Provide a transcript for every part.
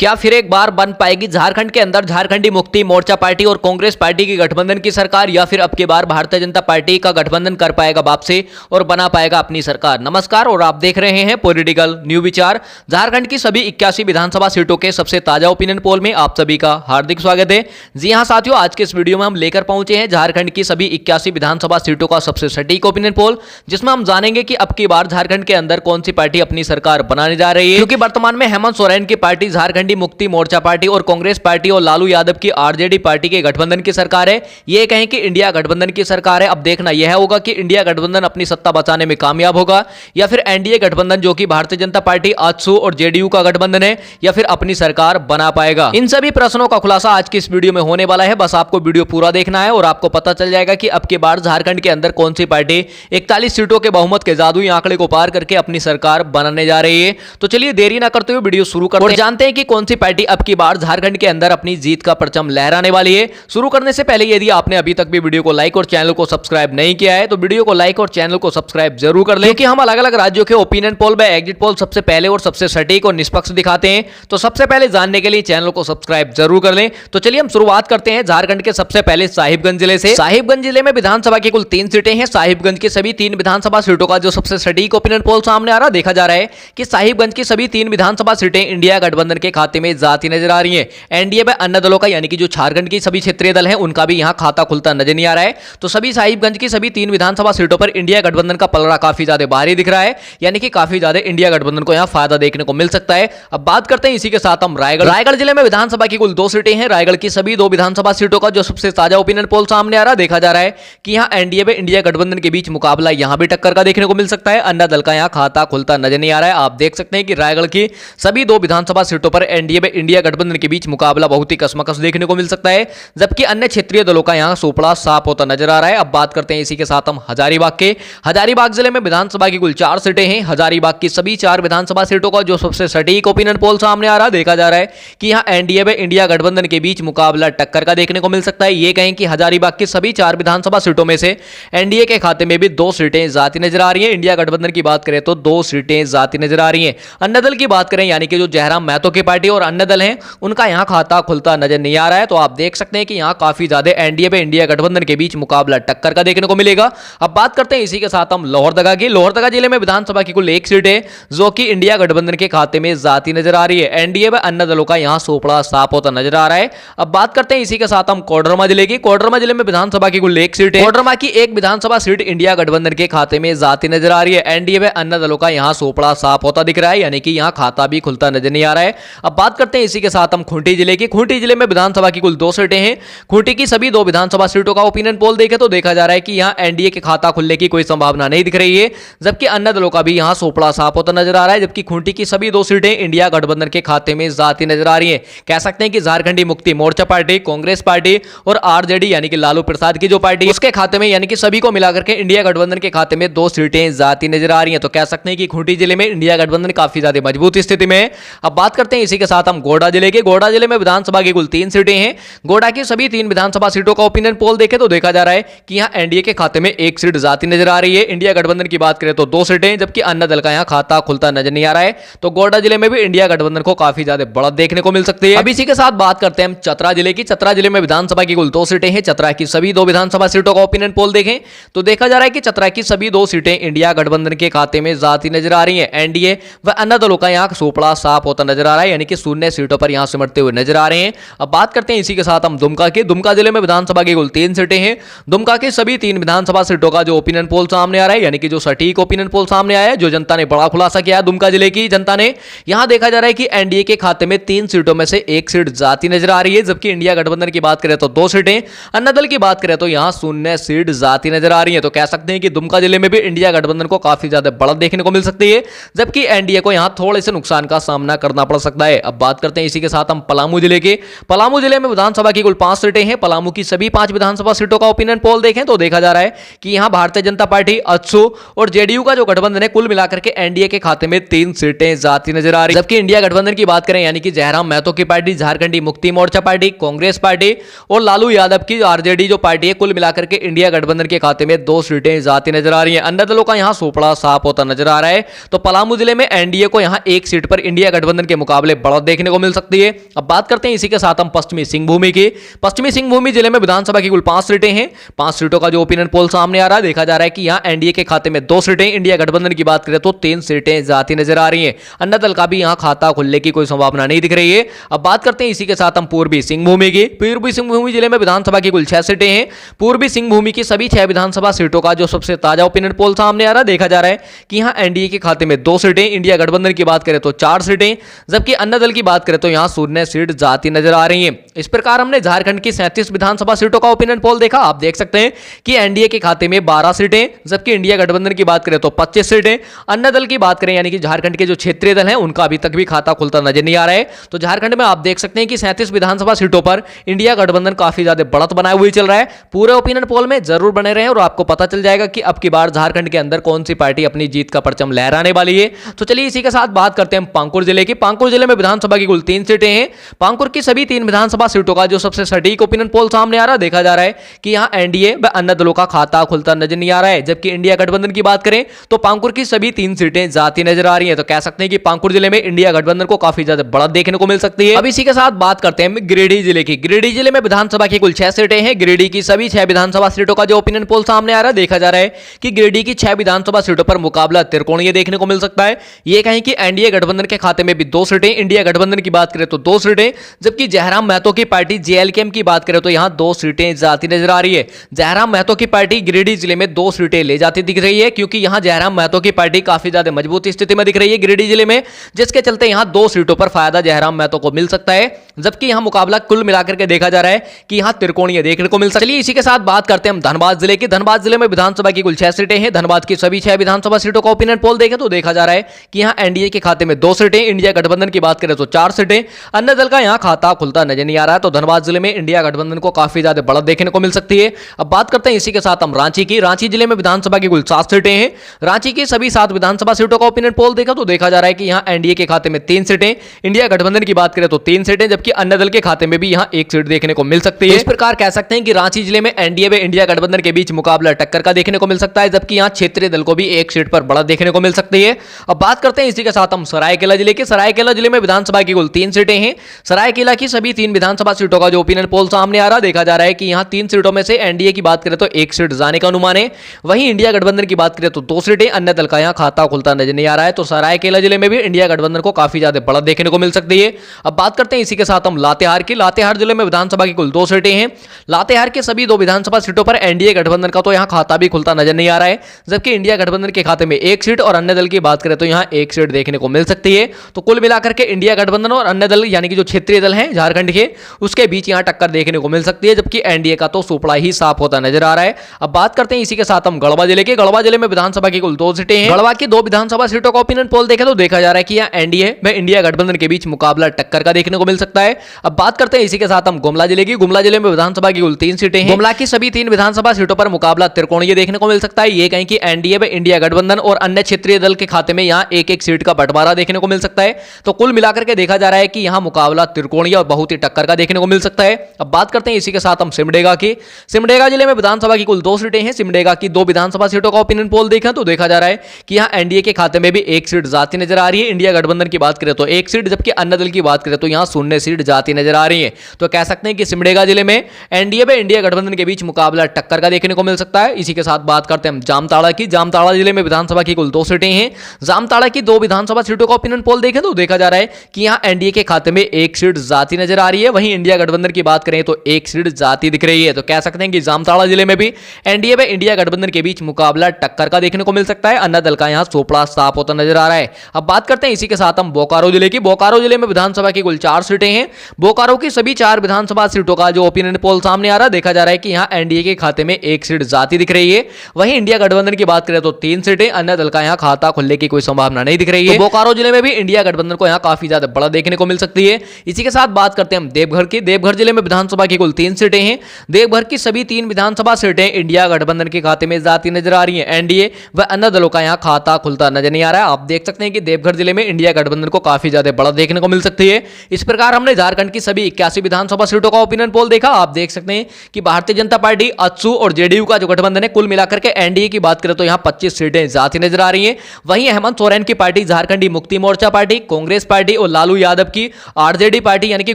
क्या फिर एक बार बन पाएगी झारखंड के अंदर झारखंडी मुक्ति मोर्चा पार्टी और कांग्रेस पार्टी की गठबंधन की सरकार, या फिर अब की बार भारतीय जनता पार्टी का गठबंधन कर पाएगा वापसी और बना पाएगा अपनी सरकार। नमस्कार, और आप देख रहे हैं पॉलिटिकल न्यू विचार। झारखंड की सभी 81 विधानसभा सीटों के सबसे ताजा ओपिनियन पोल में आप सभी का हार्दिक स्वागत है। जी हां साथियों, आज के इस वीडियो में हम लेकर पहुंचे हैं झारखंड की सभी 81 विधानसभा सीटों का सबसे सटीक ओपिनियन पोल, जिसमें हम जानेंगे कि अब की बार झारखंड के अंदर कौन सी पार्टी अपनी सरकार बनाने जा रही है। क्योंकि वर्तमान में हेमंत सोरेन की पार्टी झारखंडी मुक्ति मोर्चा पार्टी और कांग्रेस पार्टी और लालू यादव की आरजेडी पार्टी के गठबंधन की सरकार है। ये कहें कि इंडिया गठबंधन की सरकार है। अब देखना यह होगा कि इंडिया गठबंधन अपनी सत्ता बचाने में कामयाब होगा, या फिर एनडीए गठबंधन जो कि भारतीय जनता पार्टी, आजसू और जेडीयू का गठबंधन है, या फिर अपनी सरकार बना पाएगा। इन सभी प्रश्नों का खुलासा आज की इस वीडियो में होने वाला है। बस आपको वीडियो पूरा देखना है और आपको पता चल जाएगा कि अब की बार झारखंड के अंदर कौन सी पार्टी 41 सीटों के बहुमत के जादुई आंकड़े को पार करके अपनी सरकार बनाने जा रही है। तो चलिए देरी ना करते हुए वीडियो शुरू करते हैं और जानते हैं कि कौन सी पार्टी अब की बार झारखंड के अंदर अपनी जीत का परचम लहराने वाली है। शुरू करने से पहले यदि आपने अभी तक भी वीडियो को लाइक और चैनल को सब्सक्राइब नहीं किया है तो वीडियो को लाइक और चैनल को सब्सक्राइब जरूर कर लें, क्योंकि हम अलग अलग राज्यों के ओपिनियन पोल व एग्जिट पोल सबसे पहले और सबसे सटीक और निष्पक्ष दिखाते हैं। तो सबसे पहले जानने के लिए चैनल को सब्सक्राइब जरूर कर लें। तो चलिए हम शुरुआत करते हैं झारखंड के सबसे पहले साहिबगंज जिले से। साहिबगंज जिले में विधानसभा की कुल 3 सीटें हैं। साहिबगंज की सभी 3 विधानसभा सीटों का जो सबसे सटीक ओपिनियन पोल सामने आ रहा देखा जा रहा है कि साहिबगंज की सभी 3 विधानसभा सीटें इंडिया गठबंधन के खाते में जाती नजर आ रही है। एनडीए व अन्य दलों का, यानी कि जो झारखंड की सभी क्षेत्रीय दल हैं, उनका भी यहां खाता खुलता नजर नहीं आ रहा है। तो सभी साहिबगंज की सभी 3 विधानसभा सीटों पर इंडिया गठबंधन का पलड़ा काफी ज्यादा भारी दिख रहा है, यानी कि काफी ज्यादा इंडिया गठबंधन को यहां फायदा देखने को मिल सकता है। अब बात करते हैं इसी के साथ हम रायगढ़ जिले में विधानसभा की कुल 2 सीटें हैं। रायगढ़ की सभी 2 विधानसभा सीटों का जो सबसे ताजा ओपिनियन पोल सामने आ रहा देखा जा रहा है कि यहां एनडीए व इंडिया गठबंधन के बीच मुकाबला यहां भी टक्कर का देखने को मिल सकता है। अन्य दल का यहां खाता खुलता नजर नहीं आ रहा है। आप देख सकते हैं कि रायगढ़ की सभी 2 विधानसभा सीटों पर एनडीए व इंडिया गठबंधन के बीच मुकाबला बहुत ही कसमकस देखने को मिल सकता है, जबकि अन्य क्षेत्रीय दलों का यहां सोपड़ा साफ होता नजर आ रहा है। अब बात करते हैं इसी के साथ हम हजारीबाग के। हजारीबाग जिले में विधानसभा की कुल 4 सीटें हैं। हजारीबाग की सभी 4 विधानसभा सीटों का जो सबसे सटीक ओपिनियन पोल सामने आ रहा देखा जा रहा है कि यहां एनडीए व इंडिया गठबंधन के बीच मुकाबला टक्कर का देखने को मिल सकता है। ये कहें कि हजारीबाग की सभी 4 विधानसभा सीटों में से एनडीए के खाते में भी 2 सीटें जाती नजर आ रही हैं। इंडिया गठबंधन की बात करें तो 2 सीटें जाती नजर आ रही हैं। अन्य दल की बात करें, यानी कि जो जयराम महतो की पार्टी और अन्य दल हैं, उनका यहां खाता खुलता नजर नहीं आ रहा है। तो आप देख सकते हैं कि यहां काफी ज्यादा एनडीए व इंडिया गठबंधन के बीच मुकाबला टक्कर का देखने को मिलेगा। अब बात करते हैं इसी के साथ हम लोहरदगा की। लोहरदगा जिले में विधानसभा की कुल 1 सीट है जो कि इंडिया गठबंधन के खाते में जाती नजर आ रही है। एनडीए व अन्य दलों का यहां सोपड़ा साफ होता नजर आ रहा है। अब बात करते हैं इसी के साथ हम कोडरमा जिले की। कोडरमा जिले में विधानसभा की कुल 1 सीट है। कोडरमा की 1 विधानसभा सीट इंडिया गठबंधन के खाते में जाती नजर आ रही है। एनडीए व अन्य दलों का यहां सोपड़ा साफ होता दिख रहा है, यानी कि यहां खाता भी खुलता नजर नहीं आ रहा है। अब बात करते हैं इसी के साथ हम खूंटी जिले की। खूंटी जिले में विधानसभा की कुल 2 सीटें हैं। खूंटी की सभी 2 विधानसभा सीटों का ओपिनियन पोल देखें तो देखा जा रहा है कि यहां एनडीए के खाता खुलने की कोई संभावना नहीं दिख रही है, जबकि अन्य दलों का भी यहां सोपड़ा साफ होता नजर आ रहा है। जबकि खूंटी की सभी 2 सीटें इंडिया गठबंधन के खाते में जाती नजर आ रही है। कह सकते हैं कि झारखंडी मुक्ति मोर्चा पार्टी, कांग्रेस पार्टी और आरजेडी यानी कि लालू प्रसाद की जो पार्टी, उसके खाते में, यानी कि सभी को मिलाकर के इंडिया गठबंधन के खाते में 2 सीटें जाती नजर आ रही हैं। तो कह सकते हैं कि खूंटी जिले में इंडिया गठबंधन काफी ज्यादा मजबूत स्थिति में है। अब बात करते हैं इसी के साथ हम गोड्डा जिले के। गोड्डा जिले में विधानसभा की कुल 3 सीटें हैं। गोड्डा की सभी 3 विधानसभा सीटों का ओपिनियन पोल देखें तो देखा जा रहा है कि यहां एनडीए के खाते में 1 सीट जाती नजर आ रही है। इंडिया गठबंधन की बात करें तो 2 सीटें, जबकि अन्य दल का यहां खाता खुलता नजर नहीं आ रहा है। तो गोड्डा जिले में भी इंडिया गठबंधन को काफी ज्यादा बढ़त देखने को मिल सकती है। अब इसी के साथ बात करते हैं हम चतरा जिले की। चतरा जिले में विधानसभा की कुल 2 सीटें हैं। चतरा की सभी 2 विधानसभा सीटों का ओपिनियन पोल देखें तो देखा जा रहा है कि चतरा की सभी 2 सीटें इंडिया गठबंधन के खाते में जाती नजर आ रही है। एनडीए व अन्य दलों का यहां सोपड़ा साफ होता नजर आ रहा है, यानी कि 0 सीटों पर यहां सिमटते हुए नजर आ रहे हैं। अब बात करते हैं इसी के साथ हम दुमका के। दुमका जिले में विधानसभा की कुल 3 सीटें हैं। दुमका के सभी 3 विधानसभा सीटों का जो ओपिनियन पोल सामने आ रहा है, यानी कि जो सटीक ओपिनियन पोल सामने आया है, जो जनता ने बड़ा खुलासा किया है दुमका जिले की जनता ने, यहां देखा जा रहा है कि एनडीए के खाते में 3 सीटों में से 1 सीट जाती नजर आ रही है, जबकि इंडिया गठबंधन की बात करें तो 2 सीटें, अन्य दल की बात करें तो यहां 0 सीट जाती नजर आ रही है। तो कह सकते हैं कि दुमका जिले में भी इंडिया गठबंधन को काफी ज्यादा बढ़त देखने को मिल सकती है, जबकि एनडीए को यहां थोड़े से नुकसान का सामना करना पड़ सकता है। अब बात करते हैं इसी के साथ हम पलामू जिले के। पलामू जिले में विधानसभा की कुल 5 सीटें हैं। पलामू की सभी 5 विधानसभा सीटों का ओपिनियन पोल देखें तो देखा जा रहा है कि यहां भारतीय जनता पार्टी, आजसू और जेडीयू का जो गठबंधन है, कुल मिलाकर के एनडीए के खाते में 3 सीटें जाती नजर आ रही है। जबकि इंडिया गठबंधन की बात करें, यानी कि जयराम महतो की पार्टी, झारखंडी मुक्ति मोर्चा पार्टी, कांग्रेस पार्टी और लालू यादव की आरजेडी जो पार्टी है, कुल मिलाकर के इंडिया गठबंधन के खाते में 2 सीटें जाती नजर आ रही है। अन्य दलों का यहां सोपड़ा साफ होता नजर आ रहा है। तो पलामू जिले में एनडीए को यहां 1 सीट पर इंडिया गठबंधन के मुकाबले बढ़त बढ़त देखने को मिल सकती है। अब बात करते हैं इसी के साथ हम पश्चिमी सिंहभूमि की। पश्चिमी सिंहभूमि जिले में विधानसभा की कुल 5 सीटें हैं। 5 सीटों का जो ओपिनियन पोल सामने आ रहा है, देखा जा रहा है कि यहां एनडीए के खाते में 2 सीटें, इंडिया गठबंधन की बात करें तो 3 सीटें जाती नजर आ रही हैं। अन्ना दल का भी यहां खाता खुलने की कोई संभावना नहीं दिख रही है। अब बात करते हैं इसी के साथ हम पूर्वी सिंहभूमि की। पूर्वी सिंहभूमि जिले में विधानसभा की कुल 6 सीटें हैं। पूर्वी सिंहभूमि की सभी 6 विधानसभा सीटों का जो सबसे ताजा ओपिनियन पोल सामने आ रहा है, देखा जा रहा है कि यहां एनडीए के खाते में 2 सीटें, इंडिया गठबंधन की बात करें तो 4 सीटें, जबकि अन्ना दल की बात करें तो यहां 0 सीट जाती नजर आ रही है। इस प्रकार हमने झारखंड की 37 विधानसभा सीटों का ओपिनियन पोल देखा। आप देख सकते हैं कि एनडीए के खाते में 12 सीटें, जबकि इंडिया गठबंधन की बात करें तो 25 सीटें। अन्ना दल की बात करें यानी कि झारखंड के जो क्षेत्रीय दल हैं, उनका अभी तक भी खाता खुलता नजर नहीं आ रहा है। तो झारखंड में आप देख सकते हैं कि 37 विधानसभा सीटों पर इंडिया गठबंधन काफी ज्यादा बढ़त बनाए हुए चल रहा है। पूरे ओपिनियन पोल में जरूर बने रहें और आपको पता चल जाएगा कि अब की बार झारखंड के अंदर कौन सी पार्टी अपनी जीत का परचम लहराने वाली है। तो चलिए इसी के साथ बात करते हैं पाकुड़ जिले की। पाकुड़ जिले में विधानसभा की कुल 3 सीटें हैं। पाकुड़ की सभी 3 विधानसभा सीटों का जो सबसे सटीक ओपिनियन पोल सामने आ रहा है, देखा जा रहा है कि यहां एनडीए व अन्य दलों का खाता खुलता नजर नहीं आ रहा है। जबकि इंडिया गठबंधन की बात करें तो पाकुड़ की सभी 3 सीटें जाती नजर आ रही है। तो कह सकते हैं कि पाकुड़ जिले में इंडिया गठबंधन को काफी ज्यादा बढ़त देखने को मिल सकती है। अब इसी के साथ बात करते हैं गिरिडीह जिले की। गिरिडीह जिले में विधानसभा की कुल 6 सीटें हैं। गिरिडीह की सभी 6 विधानसभा सीटों का जो ओपिनियन पोल सामने आ रहा है, देखा जा रहा है कि गिरिडीह की 6 विधानसभा सीटों पर मुकाबला त्रिकोणीय देखने को मिल सकता है। ये कहें कि एनडीए गठबंधन के खाते में भी 2 सीटें, इंडिया गठबंधन की बात करें तो 2 सीटें, जबकि जयराम महतो की पार्टी जेएलकेएम की बात करें तो यहां 2 सीटें जाती नजर आ रही है। जयराम महतो की पार्टी गिरिडीह जिले में 2 सीटें ले जाती दिख रही है, क्योंकि यहां जयराम महतो की पार्टी काफी ज्यादा मजबूत स्थिति में दिख रही है गिरिडीह जिले में, जिसके चलते यहां 2 सीटों पर फायदा जयराम महतो को मिल सकता है। जबकि यहां मुकाबला कुल मिलाकर के देखा जा रहा है कि यहां त्रिकोणीय देखने को मिल सकता है। चलिए इसी के साथ बात करते हैं हम धनबाद जिले की। धनबाद जिले में विधानसभा की कुल 6 सीटें हैं। धनबाद की सभी 6 विधानसभा सीटों का ओपिनियन पोल देखें तो देखा जा रहा है कि यहां एनडीए के खाते में 2 सीटें, इंडिया गठबंधन की बात करें तो 4 सीटें, अन्य दल का यहां खाता खुलता नजर नहीं आ रहा है। तो धनबाद जिले में इंडिया गठबंधन को काफी ज्यादा बढ़त देखने को मिल सकती है। अब बात करते हैं इसी के साथ हम रांची की। रांची जिले में विधानसभा की कुल 7 सीटें हैं। रांची की सभी 7 विधानसभा सीटों का ओपिनियन पोल देखा तो देखा जा रहा है कि यहां एनडीए के खाते में 3 सीटें, इंडिया गठबंधन की बात करें तो 3 सीटें, जबकि अन्य दल के खाते में भी यहां 1 सीट देखने को मिल सकती है। इस प्रकार कह सकते हैं कि रांची जिले में एनडीए व इंडिया गठबंधन के बीच मुकाबला टक्कर का देखने को मिल सकता है, जबकि यहां क्षेत्रीय दल को भी 1 सीट पर बढ़त देखने को मिल सकती है। अब बात करते हैं इसी के साथ हम सरायकेला जिले की। सरायकेला जिले में विधानसभा की कुल 3 सीटें हैं। सरायकेला की सभी 3 विधानसभा सीटों का जो ओपिनियन पोल सामने आ रहा है, देखा जा रहा है कि यहां 3 सीटों में से एनडीए की बात करें तो 1 सीट जाने का अनुमान है। वहीं इंडिया गठबंधन की बात करें तो 2 सीटें, अन्य दल का यहां खाता खुलता नजर नहीं आ रहा है। तो सरायकेला जिले में भी इंडिया गठबंधन को काफी ज्यादा बढ़त देखने को मिल सकती है। अब बात करते हैं इसी के साथ हम लातेहार की। लातेहार जिले में विधानसभा की कुल 2 सीटें हैं। लातेहार के सभी 2 विधानसभा सीटों पर एनडीए गठबंधन का तो यहां खाता भी खुलता नजर नहीं आ रहा है, जबकि इंडिया गठबंधन के खाते में 1 सीट और अन्य दल की बात करें तो यहां 1 सीट देखने को मिल सकती है। तो कुल मिलाकर के इंडिया गठबंधन और अन्य दल यानी कि जो क्षेत्रीय दल हैं झारखंड के, उसके बीच यहां टक्कर देखने को मिल सकती है, जबकि एनडीए का तो सुपड़ा ही साफ होता नजर आ रहा है। अब बात करते हैं इसी के साथ हम गढ़वा जिले के। गढ़वा जिले में विधानसभा की कुल 2 सीटें हैं। गढ़वा की 2 विधानसभा सीटों का ओपिनियन पोल देखें तो देखा जा रहा है कि यहां एनडीए व इंडिया गठबंधन के बीच मुकाबला टक्कर का देखने को मिल सकता है। अब बात करते हैं इसी के साथ हम गुमला जिले की। गुमला जिले में विधानसभा की कुल 3 सीटें हैं। गुमला की सभी 3 विधानसभा सीटों पर मुकाबला त्रिकोणीय देखने को मिल सकता है। ये कहें कि एनडीए व इंडिया गठबंधन और अन्य क्षेत्रीय दल के खाते में यहां 1-1 सीट का बंटवारा देखने को मिल सकता है। तो कुल मिलाकर के देखा जा रहा है कि यहां मुकाबला त्रिकोणीय और बहुत ही टक्कर का देखने को मिल सकता है। अब बात करते हैं इसी के साथ हम सिमडेगा की। सिमडेगा जिले में विधानसभा की कुल 2 सीटें हैं। सिमडेगा की 2 विधानसभा सीटों का ओपिनियन पोल देखा तो देखा जा रहा है कि यहां एनडीए के खाते में भी 1 सीट जाती नजर आ रही है। इंडिया गठबंधन की बात करें तो 1 सीट, जबकि अन्य दल की बात करें तो यहां 0 सीट जाती नजर आ रही है। तो कह सकते हैं कि सिमडेगा जिले में एनडीए व इंडिया गठबंधन के बीच मुकाबला टक्कर का देखने को मिल सकता है। इसी के साथ बात करते हैं हम जामताड़ा की। जामताड़ा जिले में विधानसभा की कुल 2 सीटें हैं। जामताड़ा की 2 विधानसभा सीटों का ओपिनियन पोल देखें तो देखा जा रहा है कि यहां एनडीए के खाते में 1 सीट जाती नजर आ रही है। वहीं इंडिया गठबंधन की बात करें तो 1 सीट जाती दिख रही है। तो कह सकते हैं कि जामताड़ा जिले में भी एनडीए व इंडिया गठबंधन के बीच मुकाबला टक्कर का देखने को मिल सकता है। अन्य दल का यहां सोपड़ा साफ होता नजर आ रहा है। अब बात करते हैं इसी के साथ हम बोकारो जिले की। बोकारो जिले में विधानसभा की कुल 4 सीटें हैं। बोकारो की सभी 4 विधानसभा सीटों का जो ओपिनियन पोल सामने आ रहा है, देखा जा रहा है कि यहां एनडीए के खाते में 1 सीट जाती दिख रही है। वहीं इंडिया गठबंधन की बात करें तो 3 सीटें, अन्य दल का यहां खाता खुलने की कोई संभावना नहीं दिख रही है। तो बोकारो जिले में भी इंडिया गठबंधन को यहां काफी ज्यादा बड़ा देखने को मिल सकती है। इसी के साथ बात करते हैं हम देवघर की। देवघर जिले में विधानसभा की कुल 3 सीटें हैं। देवघर की सभी 3 विधानसभा सीटें इंडिया गठबंधन के खाते में जाती नजर आ रही है। एनडीए व अन्य दलों का यहां खाता खुलता नजर नहीं आ रहा है। आप देख सकते हैं कि देवघर जिले में इंडिया गठबंधन को काफी ज्यादा बड़ा देखने को मिल सकती है। इस प्रकार हमने झारखंड की सभी 81 विधानसभा सीटों का ओपिनियन पोल देखा। आप देख सकते हैं कि भारतीय जनता पार्टी, अत्सू और जेडीयू का जो गठबंधन है, कुल मिलाकर के एनडीए की बात करें तो यहां 25 सीटें जाती नजर आ रही हैं। वहीं हेमंत सोरेन की पार्टी झारखंडी Mukti Morcha party, Congress party party और लालू यादव की आरजेडी पार्टी यानी कि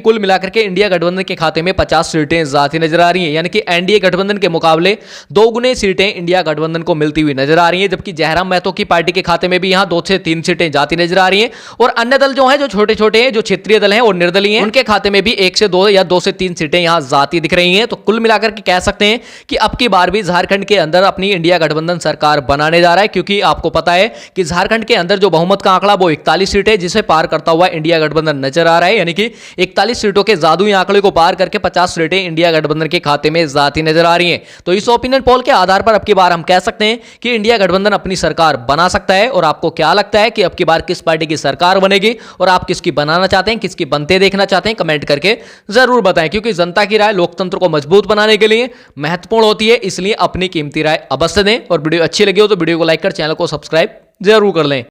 कुल मिलाकर के इंडिया गठबंधन के खाते में 50 सीटें जाती नजर आ रही हैं। यानी कि एनडीए गठबंधन के मुकाबले 2 गुने सीटें इंडिया गठबंधन को मिलती हुई नजर आ रही हैं, जबकि जयराम महतो की पार्टी के खाते में भी यहां 2 से 3 सीटें जाती नजर आ रही हैं। और अन्य दल जो हैं, जो छोटे छोटे हैं, जो क्षेत्रीय दल हैं और निर्दलीय हैं, उनके खाते में भी 1 से 2 या 2 से 3 सीटें यहां जाती दिख रही हैं। तो कुल मिलाकर के कह सकते हैं कि अब की बार भी झारखंड के अंदर अपनी इंडिया गठबंधन सरकार बनाने जा रहा है, क्योंकि आपको पता है कि झारखंड के अंदर जो बहुमत का आंकड़ा वो 41 सीटें, जिसे पार करता हुआ इंडिया गठबंधन नजर आ रहा है। यानी कि 41 सीटों के जादुई आंकड़े को पार करके 50 सीटें इंडिया गठबंधन के खाते में जाती नजर आ रही हैं। तो इस ओपिनियन पोल के आधार पर अब की बार हम कह सकते हैं कि इंडिया गठबंधन अपनी सरकार बना सकता है। और आपको क्या लगता है कि अब की बार किस पार्टी की सरकार बनेगी और आप किसकी बनाना चाहते हैं, किसकी बनते देखना चाहते हैं, कमेंट करके जरूर बताएं, क्योंकि जनता की राय लोकतंत्र को मजबूत बनाने के लिए महत्वपूर्ण होती है। इसलिए अपनी कीमती राय अवश्य दें और वीडियो अच्छी लगी हो तो वीडियो को लाइक कर चैनल को सब्सक्राइब जरूर कर लें।